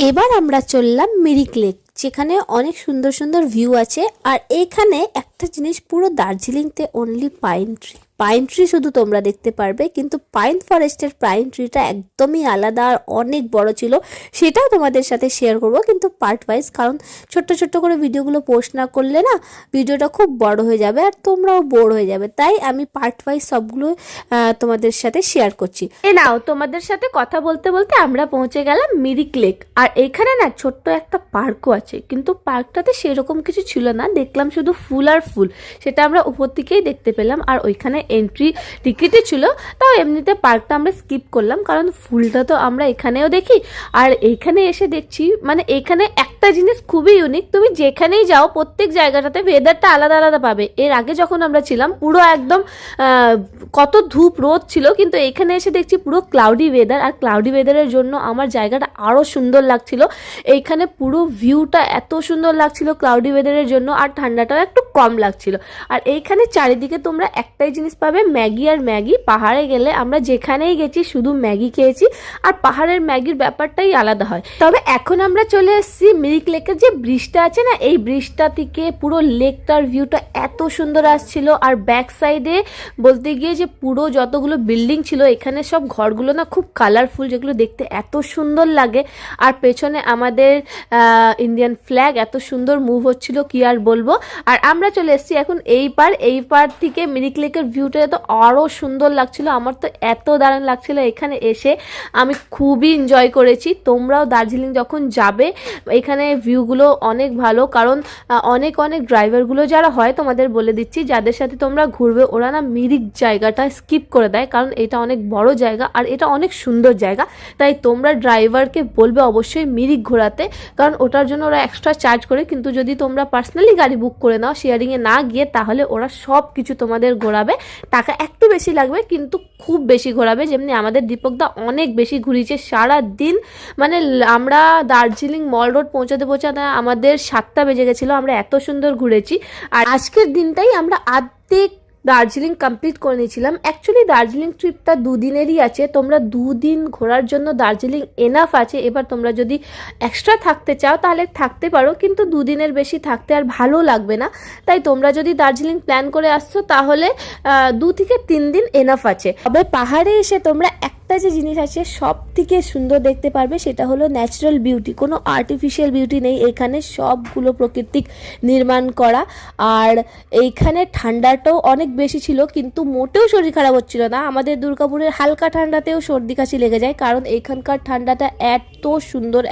এবার আমরা চললাম মিরিক লেক, যেখানে অনেক সুন্দর সুন্দর ভিউ আছে। আর এইখানে একটা জিনিস, পুরো দার্জিলিংতে only pine tree, pine tree শুধু তোমরা দেখতে পারবে, কিন্তু পাইন ফরেস্টের পাইন ট্রিটা একদমই আলাদা আর অনেক বড় ছিল। সেটাও তোমাদের সাথে শেয়ার করব, কিন্তু পার্ট ওয়াইজ, কারণ ছোট্ট ছোট্ট করে ভিডিওগুলো পোস্ট না করলে না ভিডিওটা খুব বড় হয়ে যাবে আর তোমরাও বোর হয়ে যাবে। তাই আমি পার্ট ওয়াইজ সবগুলো তোমাদের সাথে শেয়ার করছি। নাও, তোমাদের সাথে কথা বলতে বলতে আমরা পৌঁছে গেলাম মিরিক লেক। আর এখানে না ছোট্ট একটা পার্কও আছে, কিন্তু পার্কটাতে সেরকম কিছু ছিল না, দেখলাম শুধু ফুল আর ফুল। সেটা আমরা উপর থেকেই দেখতে পেলাম। আর ওইখানে এন্ট্রি টিকিটই ছিল, তাও এমনিতে পার্কটা আমরা স্কিপ করলাম, কারণ ফুলটা তো আমরা এখানেও দেখি। আর এইখানে এসে দেখছি, মানে এখানে একটা জিনিস খুবই ইউনিক, তুমি যেখানেই যাও প্রত্যেক জায়গাটাতে ওয়েদারটা আলাদা আলাদা পাবে। এর আগে যখন আমরা ছিলাম পুরো একদম কত ধূপ রোদ ছিল, কিন্তু এখানে এসে দেখছি পুরো ক্লাউডি ওয়েদার। আর ক্লাউডি ওয়েদারের জন্য আমার জায়গাটা আরও সুন্দর লাগছিল। এইখানে পুরো ভিউটা এত সুন্দর লাগছিল ক্লাউডি ওয়েদারের জন্য, আর ঠান্ডাটাও একটু কম লাগছিল। আর এইখানে চারিদিকে তোমরা একটাই জিনিস পাবে, ম্যাগি আর ম্যাগি। পাহাড়ে গেলে আমরা যেখানেই গেছি শুধু ম্যাগি খেয়েছি, আর পাহাড়ের ম্যাগির ব্যাপারটাই আলাদা হয়। তবে এখন আমরা চলে এসেছি মিরিক লেকের যে ব্রিজটা আছে না, এই ব্রিজটা থেকে পুরো লেকটার ভিউটা এত সুন্দর আসছিল। আর ব্যাক সাইডে বলতে গিয়ে যে পুরো যতগুলো বিল্ডিং ছিল, এখানে সব ঘরগুলো না খুব কালারফুল, যেগুলো দেখতে এত সুন্দর লাগে। আর পেছনে আমাদের ইন্ডিয়ান ফ্ল্যাগ এত সুন্দর মুভ হচ্ছিল, কি আর বলবো। আর আমরা চলে এসেছি এখন এই পার থেকে মিরিক লেকের ভিউটা তো আরও সুন্দর লাগছিল। আমার তো এত দারুণ লাগছিল এখানে এসে, আমি খুবই এনজয় করেছি। তোমরাও দার্জিলিং যখন যাবে, এখানে ভিউগুলো অনেক ভালো, কারণ অনেক ড্রাইভারগুলো যারা হয়, তোমাদের বলে দিচ্ছি, যাদের সাথে তোমরা ঘুরবে ওরা না মিরিক জায়গাটা স্কিপ করে দেয়, কারণ এটা অনেক বড় জায়গা আর এটা অনেক সুন্দর জায়গা। তাই তোমরা ড্রাইভারকে বলবে অবশ্যই মিরিক ঘোরাতে, কারণ ওটার জন্য ওরা এক্সট্রা চার্জ করে। কিন্তু যদি তোমরা পার্সোনালি গাড়ি বুক করে নাও শেয়ারিংয়ে না গিয়ে, তাহলে ওরা সব কিছু তোমাদের ঘোরাবে। টাকা একটু বেশি লাগবে, কিন্তু খুব বেশি ঘোরাবে। যেমনি আমাদের দীপকদা অনেক বেশি ঘুরিয়েছে সারা দিন, মানে আমরা দার্জিলিং মল রোড পৌঁছাতে আমাদের 7টা বেজে গেছিলো। আমরা এত সুন্দর ঘুরেছি। আর আজকের দিনটাই আমরা অর্ধেক দার্জিলিং কমপ্লিট করে নিয়েছিলাম। অ্যাকচুয়ালি দার্জিলিং ট্রিপটা 2 দিনেরই আছে, তোমরা 2 দিন ঘোরার জন্য দার্জিলিং এনাফ আছে। এবার তোমরা যদি এক্সট্রা থাকতে চাও তাহলে থাকতে পারো, কিন্তু 2 দিনের বেশি থাকতে আর ভালো লাগবে না। তাই তোমরা যদি দার্জিলিং প্ল্যান করে আসছো, তাহলে 2 থেকে 3 দিন এনাফ আছে। তবে পাহাড়ে এসে তোমরা একটা যে জিনিস আছে সব থেকে সুন্দর দেখতে পারবে, সেটা হলো ন্যাচারাল বিউটি। কোনো আর্টিফিশিয়াল বিউটি নেই এখানে, সবগুলো প্রাকৃতিক নির্মাণ করা। আর এইখানে ঠান্ডাটাও অনেক বেশি ছিল, কিন্তু মোটেও শরীর খারাপ হচ্ছিল না। আমাদের দুর্গাপুরের হালকা ঠান্ডাতেও সর্দি কাশি লেগে যায়, কারণ এখানকার ঠান্ডাটা এত সুন্দর।